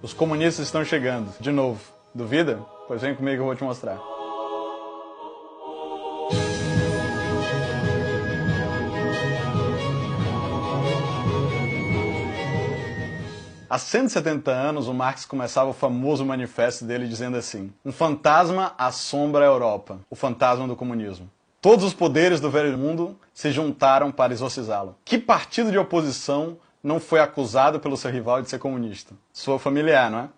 Os comunistas estão chegando, de novo. Duvida? Pois vem comigo que eu vou te mostrar. Há 170 anos, o Marx começava o famoso manifesto dele dizendo assim: um fantasma assombra a Europa, o fantasma do comunismo. Todos os poderes do velho mundo se juntaram para exorcizá-lo. Que partido de oposição não foi acusado pelo seu rival de ser comunista? Sua familiar, não é?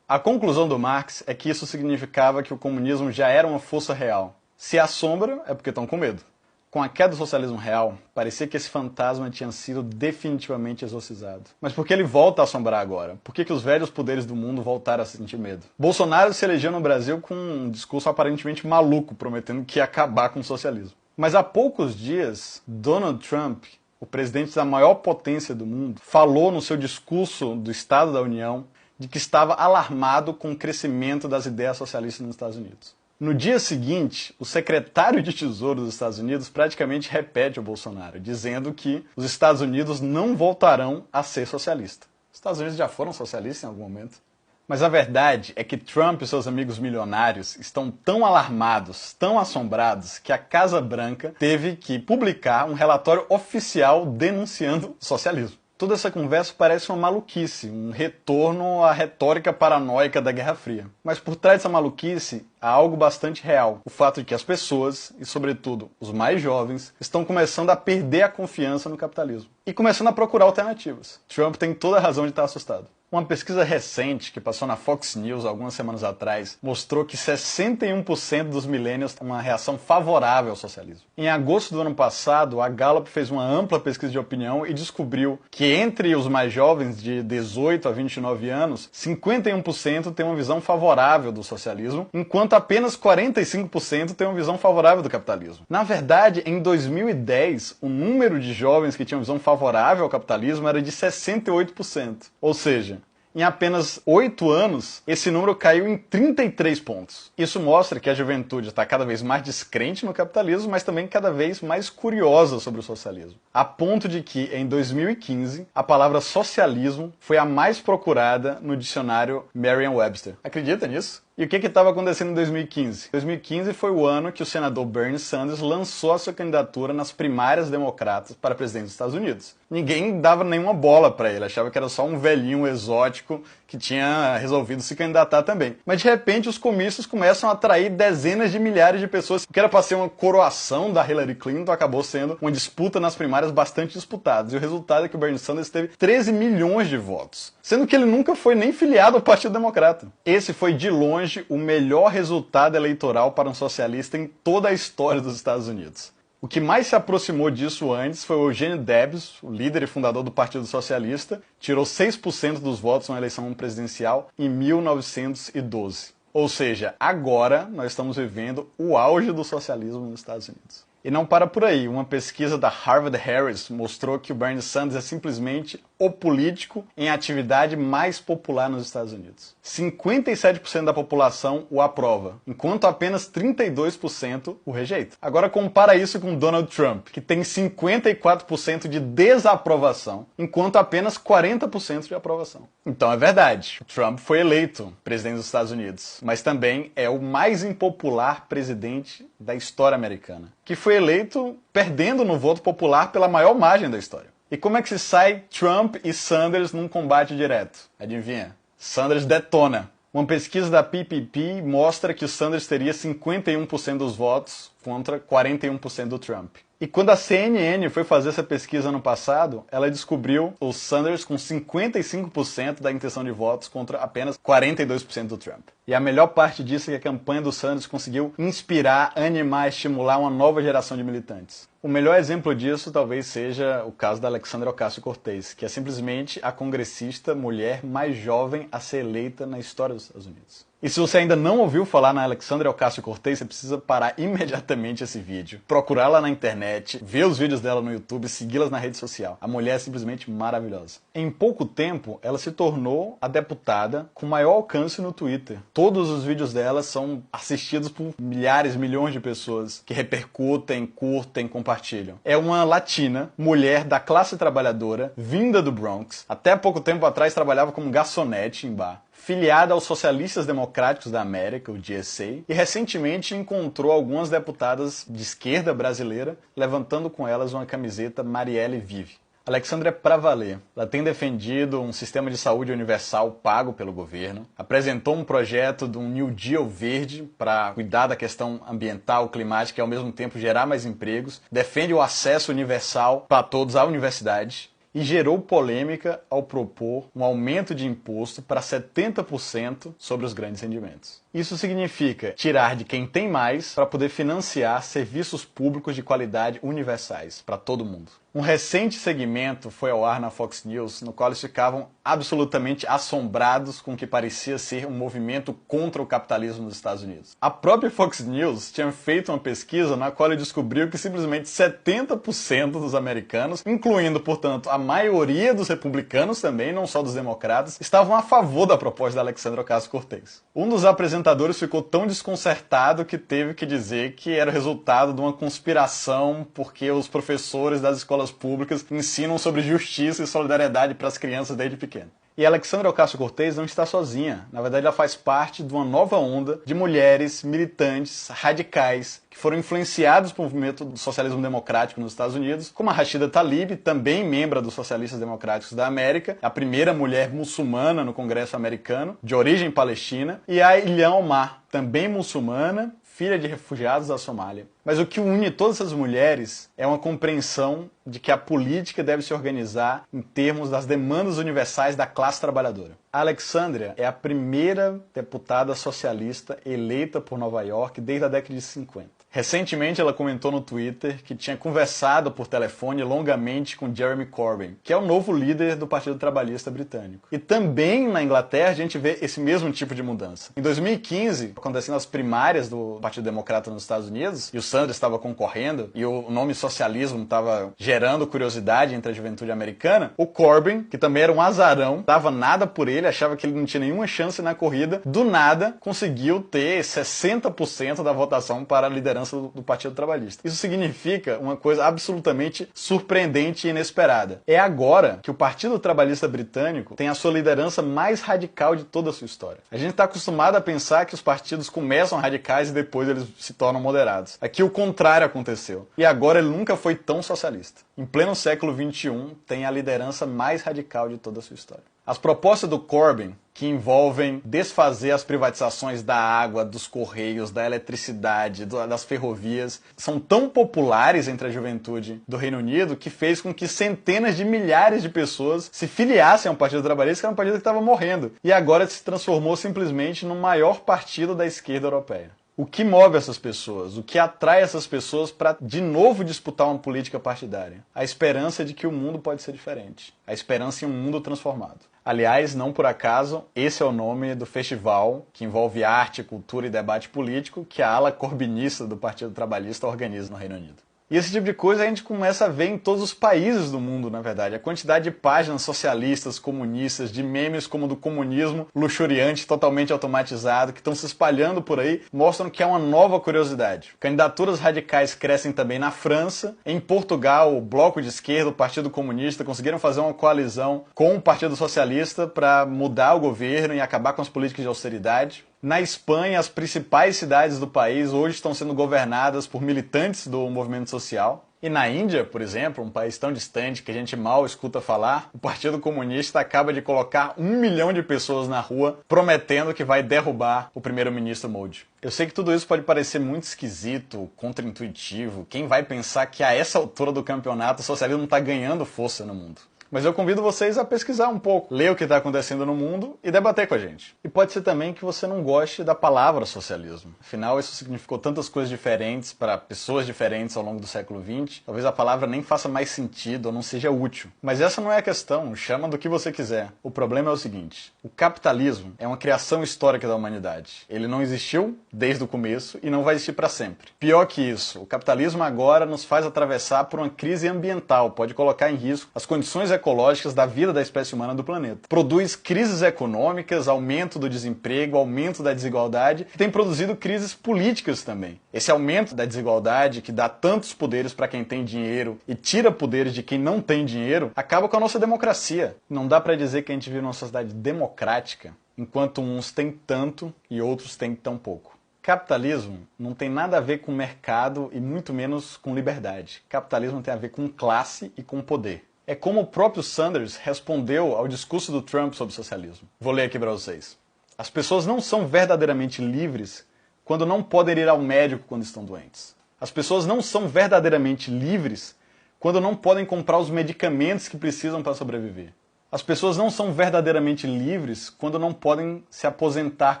A conclusão do Marx é que isso significava que o comunismo já era uma força real. Se assombra, é porque estão com medo. Com a queda do socialismo real, parecia que esse fantasma tinha sido definitivamente exorcizado. Mas por que ele volta a assombrar agora? Por que os velhos poderes do mundo voltaram a sentir medo? Bolsonaro se elegeu no Brasil com um discurso aparentemente maluco, prometendo que ia acabar com o socialismo. Mas há poucos dias, Donald Trump, o presidente da maior potência do mundo, falou no seu discurso do Estado da União de que estava alarmado com o crescimento das ideias socialistas nos Estados Unidos. No dia seguinte, o secretário de Tesouro dos Estados Unidos praticamente repete o Bolsonaro, dizendo que os Estados Unidos não voltarão a ser socialistas. Os Estados Unidos já foram socialistas em algum momento. Mas a verdade é que Trump e seus amigos milionários estão tão alarmados, tão assombrados, que a Casa Branca teve que publicar um relatório oficial denunciando o socialismo. Toda essa conversa parece uma maluquice, um retorno à retórica paranoica da Guerra Fria. Mas por trás dessa maluquice há algo bastante real. O fato de que as pessoas, e sobretudo os mais jovens, estão começando a perder a confiança no capitalismo. E começando a procurar alternativas. Trump tem toda a razão de estar assustado. Uma pesquisa recente que passou na Fox News algumas semanas atrás mostrou que 61% dos millennials têm uma reação favorável ao socialismo. Em agosto do ano passado, a Gallup fez uma ampla pesquisa de opinião e descobriu que entre os mais jovens, de 18 a 29 anos, 51% têm uma visão favorável do socialismo, enquanto apenas 45% têm uma visão favorável do capitalismo. Na verdade, em 2010, o número de jovens que tinham visão favorável ao capitalismo era de 68%. Ou seja, em apenas 8 anos, esse número caiu em 33 pontos. Isso mostra que a juventude está cada vez mais descrente no capitalismo, mas também cada vez mais curiosa sobre o socialismo. A ponto de que, em 2015, a palavra socialismo foi a mais procurada no dicionário Merriam-Webster. Acredita nisso? E o que estava acontecendo em 2015? 2015 foi o ano que o senador Bernie Sanders lançou a sua candidatura nas primárias democratas para presidente dos Estados Unidos. Ninguém dava nenhuma bola para ele, achava que era só um velhinho exótico que tinha resolvido se candidatar também. Mas de repente os comícios começam a atrair dezenas de milhares de pessoas. O que era para ser uma coroação da Hillary Clinton acabou sendo uma disputa nas primárias bastante disputadas. E o resultado é que o Bernie Sanders teve 13 milhões de votos, sendo que ele nunca foi nem filiado ao Partido Democrata. Esse foi de longe o melhor resultado eleitoral para um socialista em toda a história dos Estados Unidos. O que mais se aproximou disso antes foi o Eugene Debs, o líder e fundador do Partido Socialista, tirou 6% dos votos na eleição presidencial em 1912. Ou seja, agora nós estamos vivendo o auge do socialismo nos Estados Unidos. E não para por aí, uma pesquisa da Harvard Harris mostrou que o Bernie Sanders é simplesmente o político em atividade mais popular nos Estados Unidos. 57% da população o aprova, enquanto apenas 32% o rejeita. Agora compara isso com Donald Trump, que tem 54% de desaprovação, enquanto apenas 40% de aprovação. Então é verdade, o Trump foi eleito presidente dos Estados Unidos, mas também é o mais impopular presidente da história americana, que foi eleito perdendo no voto popular pela maior margem da história. E como é que se sai Trump e Sanders num combate direto? Adivinha? Sanders detona. Uma pesquisa da PPP mostra que o Sanders teria 51% dos votos contra 41% do Trump. E quando a CNN foi fazer essa pesquisa ano passado, ela descobriu o Sanders com 55% da intenção de votos contra apenas 42% do Trump. E a melhor parte disso é que a campanha do Sanders conseguiu inspirar, animar, estimular uma nova geração de militantes. O melhor exemplo disso talvez seja o caso da Alexandria Ocasio-Cortez, que é simplesmente a congressista mulher mais jovem a ser eleita na história dos Estados Unidos. E se você ainda não ouviu falar na Alexandria Ocasio-Cortez, você precisa parar imediatamente esse vídeo, procurá-la na internet, ver os vídeos dela no YouTube, segui-las na rede social. A mulher é simplesmente maravilhosa. Em pouco tempo, ela se tornou a deputada com maior alcance no Twitter. Todos os vídeos dela são assistidos por milhares, milhões de pessoas que repercutem, curtem, compartilham compartilham. É uma latina, mulher da classe trabalhadora, vinda do Bronx, até pouco tempo atrás trabalhava como garçonete em bar, filiada aos Socialistas Democráticos da América, o GSA, e recentemente encontrou algumas deputadas de esquerda brasileira, levantando com elas uma camiseta Marielle Vive. Alexandria é pra valer. Ela tem defendido um sistema de saúde universal pago pelo governo, apresentou um projeto de um New Deal verde para cuidar da questão ambiental, climática e ao mesmo tempo gerar mais empregos, defende o acesso universal para todos à universidade e gerou polêmica ao propor um aumento de imposto para 70% sobre os grandes rendimentos. Isso significa tirar de quem tem mais para poder financiar serviços públicos de qualidade universais para todo mundo. Um recente segmento foi ao ar na Fox News, no qual eles ficavam absolutamente assombrados com o que parecia ser um movimento contra o capitalismo nos Estados Unidos. A própria Fox News tinha feito uma pesquisa na qual ele descobriu que simplesmente 70% dos americanos, incluindo, portanto, a maioria dos republicanos também, não só dos democratas, estavam a favor da proposta da Alexandria Ocasio-Cortez. Um dos apresentadores ficou tão desconcertado que teve que dizer que era o resultado de uma conspiração porque os professores das escolas públicas ensinam sobre justiça e solidariedade para as crianças desde pequeno. E a Alexandria Ocasio-Cortez não está sozinha. Na verdade, ela faz parte de uma nova onda de mulheres militantes, radicais, que foram influenciadas pelo movimento do socialismo democrático nos Estados Unidos, como a Rashida Tlaib, também membro dos Socialistas Democráticos da América, a primeira mulher muçulmana no Congresso americano, de origem palestina, e a Ilhan Omar, também muçulmana, filha de refugiados da Somália. Mas o que une todas essas mulheres é uma compreensão de que a política deve se organizar em termos das demandas universais da classe trabalhadora. A Alexandria é a primeira deputada socialista eleita por Nova York desde a década de 50. Recentemente ela comentou no Twitter que tinha conversado por telefone longamente com Jeremy Corbyn, que é o novo líder do Partido Trabalhista Britânico. E também na Inglaterra a gente vê esse mesmo tipo de mudança. Em 2015, acontecendo as primárias do Partido Democrata nos Estados Unidos, e o Sanders estava concorrendo, e o nome socialismo estava gerando curiosidade entre a juventude americana, o Corbyn, que também era um azarão, dava nada por ele, achava que ele não tinha nenhuma chance na corrida, do nada conseguiu ter 60% da votação para a liderança do Partido Trabalhista. Isso significa uma coisa absolutamente surpreendente e inesperada. É agora que o Partido Trabalhista Britânico tem a sua liderança mais radical de toda a sua história. A gente está acostumado a pensar que os partidos começam radicais e depois eles se tornam moderados. Aqui o contrário aconteceu. E agora ele nunca foi tão socialista. Em pleno século XXI, tem a liderança mais radical de toda a sua história. As propostas do Corbyn, que envolvem desfazer as privatizações da água, dos correios, da eletricidade, das ferrovias, são tão populares entre a juventude do Reino Unido que fez com que centenas de milhares de pessoas se filiassem ao Partido Trabalhista, que era um partido que estava morrendo, e agora se transformou simplesmente no maior partido da esquerda europeia. O que move essas pessoas? O que atrai essas pessoas para de novo disputar uma política partidária? A esperança de que o mundo pode ser diferente. A esperança em um mundo transformado. Aliás, não por acaso, esse é o nome do festival que envolve arte, cultura e debate político que a ala corbynista do Partido Trabalhista organiza no Reino Unido. E esse tipo de coisa a gente começa a ver em todos os países do mundo, na verdade. A quantidade de páginas socialistas, comunistas, de memes como do comunismo luxuriante, totalmente automatizado, que estão se espalhando por aí, mostram que é uma nova curiosidade. Candidaturas radicais crescem também na França. Em Portugal, o Bloco de Esquerda, o Partido Comunista, conseguiram fazer uma coalizão com o Partido Socialista para mudar o governo e acabar com as políticas de austeridade. Na Espanha, as principais cidades do país hoje estão sendo governadas por militantes do movimento social. E na Índia, por exemplo, um país tão distante que a gente mal escuta falar, o Partido Comunista acaba de colocar 1 milhão de pessoas na rua prometendo que vai derrubar o primeiro-ministro Modi. Eu sei que tudo isso pode parecer muito esquisito, contraintuitivo. Quem vai pensar que a essa altura do campeonato o socialismo está ganhando força no mundo? Mas eu convido vocês a pesquisar um pouco, ler o que está acontecendo no mundo e debater com a gente. E pode ser também que você não goste da palavra socialismo. Afinal, isso significou tantas coisas diferentes para pessoas diferentes ao longo do século XX. Talvez a palavra nem faça mais sentido ou não seja útil. Mas essa não é a questão, chama do que você quiser. O problema é o seguinte, o capitalismo é uma criação histórica da humanidade. Ele não existiu desde o começo e não vai existir para sempre. Pior que isso, o capitalismo agora nos faz atravessar por uma crise ambiental, pode colocar em risco as condições econômicas ecológicas da vida da espécie humana do planeta. Produz crises econômicas, aumento do desemprego, aumento da desigualdade, e tem produzido crises políticas também. Esse aumento da desigualdade, que dá tantos poderes para quem tem dinheiro e tira poderes de quem não tem dinheiro, acaba com a nossa democracia. Não dá para dizer que a gente vive numa sociedade democrática, enquanto uns têm tanto e outros têm tão pouco. Capitalismo não tem nada a ver com mercado e muito menos com liberdade. Capitalismo tem a ver com classe e com poder. É como o próprio Sanders respondeu ao discurso do Trump sobre socialismo. Vou ler aqui para vocês. As pessoas não são verdadeiramente livres quando não podem ir ao médico quando estão doentes. As pessoas não são verdadeiramente livres quando não podem comprar os medicamentos que precisam para sobreviver. As pessoas não são verdadeiramente livres quando não podem se aposentar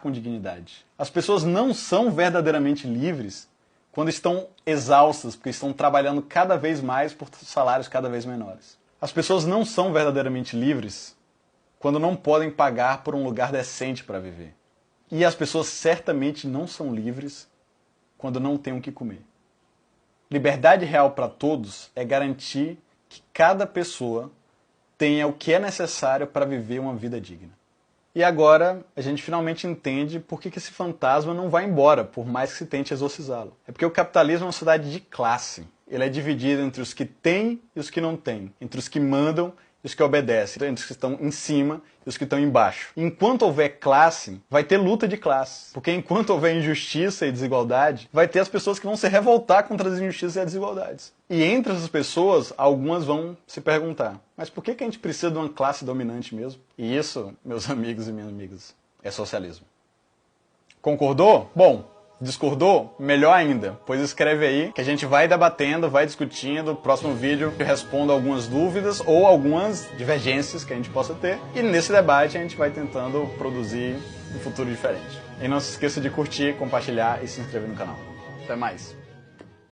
com dignidade. As pessoas não são verdadeiramente livres quando estão exaustas, porque estão trabalhando cada vez mais por salários cada vez menores. As pessoas não são verdadeiramente livres quando não podem pagar por um lugar decente para viver. E as pessoas certamente não são livres quando não têm o que comer. Liberdade real para todos é garantir que cada pessoa tenha o que é necessário para viver uma vida digna. E agora a gente finalmente entende por que esse fantasma não vai embora, por mais que se tente exorcizá-lo. É porque o capitalismo é uma sociedade de classe. Ele é dividido entre os que têm e os que não têm, entre os que mandam e os que obedecem, entre os que estão em cima e os que estão embaixo. Enquanto houver classe, vai ter luta de classe. Porque enquanto houver injustiça e desigualdade, vai ter as pessoas que vão se revoltar contra as injustiças e as desigualdades. E entre essas pessoas, algumas vão se perguntar, mas por que a gente precisa de uma classe dominante mesmo? E isso, meus amigos e minhas amigas, é socialismo. Concordou? Bom. Discordou? Melhor ainda, pois escreve aí que a gente vai debatendo, vai discutindo. No próximo vídeo eu respondo algumas dúvidas ou algumas divergências que a gente possa ter. E nesse debate a gente vai tentando produzir um futuro diferente. E não se esqueça de curtir, compartilhar e se inscrever no canal. Até mais!